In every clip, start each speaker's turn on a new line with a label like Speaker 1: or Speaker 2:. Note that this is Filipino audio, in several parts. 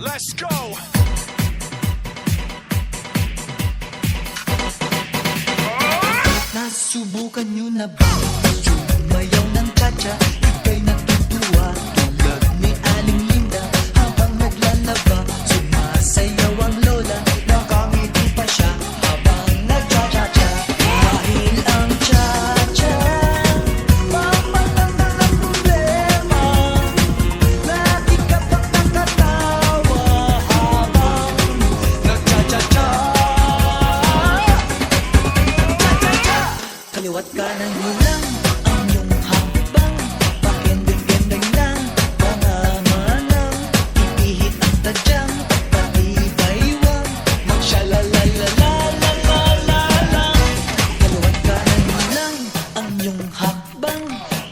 Speaker 1: Let's go!
Speaker 2: Nasubukan nyo na ba sumayaw ng cha-cha? Ika'y natutuwa tulad ni Aling Linda. Habang naglalaba, sumasayaw ang lola. Nakangiti pa siya habang nagcha-cha-cha. Dahil ang cha-cha pampatanggal ng problema. Lagi ka pang nakatawa habang nagcha-cha-cha. Kaliwat kanan mo lang ang iyong hakbang. Pakendeng-kendeng lang mga manang. Ipihit ang tadyang pati baywang. Magsyalalalalalalalang. Kaliwat kanan mo lang ang iyong hakbang.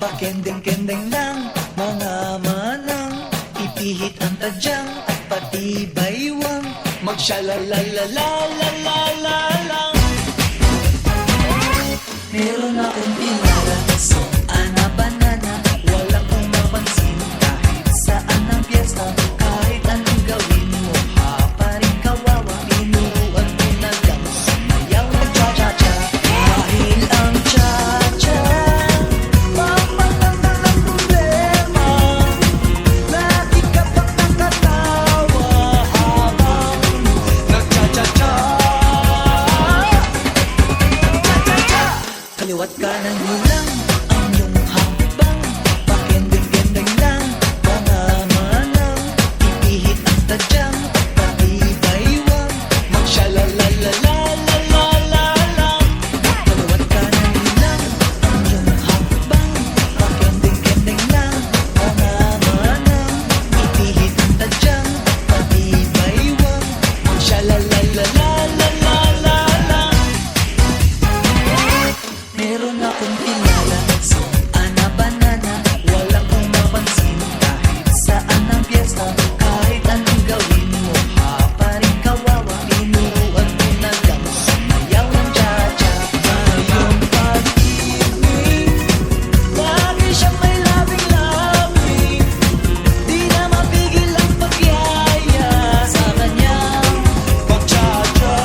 Speaker 2: Pakendeng-kendeng lang mga manang. Ipihit ang tadyang at pati baywang. Magsyalalalalalalalang. Meron akong pinara sa Ana Banana. Walang kong mapansin kahit saan ang piyesta. Kahit anong gawin mo, ha pa rin kawawa. Pinuruan mo na lang sumayaw na cha-cha-cha. Dahil ang cha-cha pampatanggal ng problema. Lagi ka pang nakatawa habang nag-cha-cha-cha. Kaliwat kanan mo lang ang iyong hakbang. Pakendeng-kendeng lang mga manang. Ipihit ang tadyang pati baywang. Magsyalalalalalalalang. Kaliwat kanan mo lang ang iyong hakbang. Pakendeng-kendeng lang mga manang. Ipihit ang tadyang pati baywang. Magsyalalalalalalalang. Meron akong kilala sa Ana Banana. Walang kong mapansin kahit saan ang piyesta. Kahit anong gawin mo, ha pa rin kawawa. Pinuruan mo na lang sumayaw ng cha-cha. Ngayong pag-ibig, lagi siyang may labing-labing. Di na mapigil ang pagyaya sa kanyang pag-cha-cha.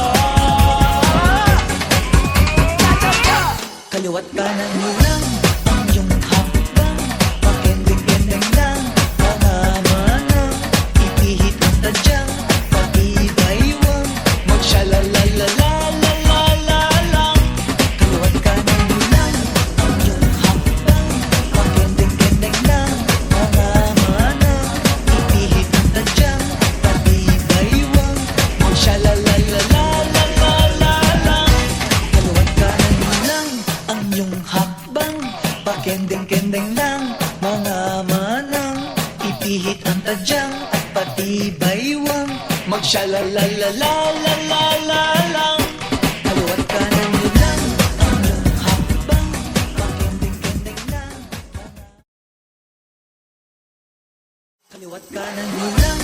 Speaker 2: Kaliwat kanan mo lang ang iyong hakbang. Pakendeng-kendeng lang mga manang. Ipihit ang tadyang pati baywang. Magsyalalalalalalalang. Kaliwat kanan mo lang ang iyong hakbang. Pakendeng-kendeng lang mga manang. Ipihit ang tadyang pati baywang. Magsyalalalalalalalang. Kaliwat kanan mo lang ang iyong hakbang. Pakendeng-kendeng lang mga manang. Ipihit ang tadyang at pati baywang. Magsyalalalalalalalang. Kaliwat kanan mo lang ang iyong hakbang. Pakendeng-kendeng lang mga... Kaliwat kanan mo lang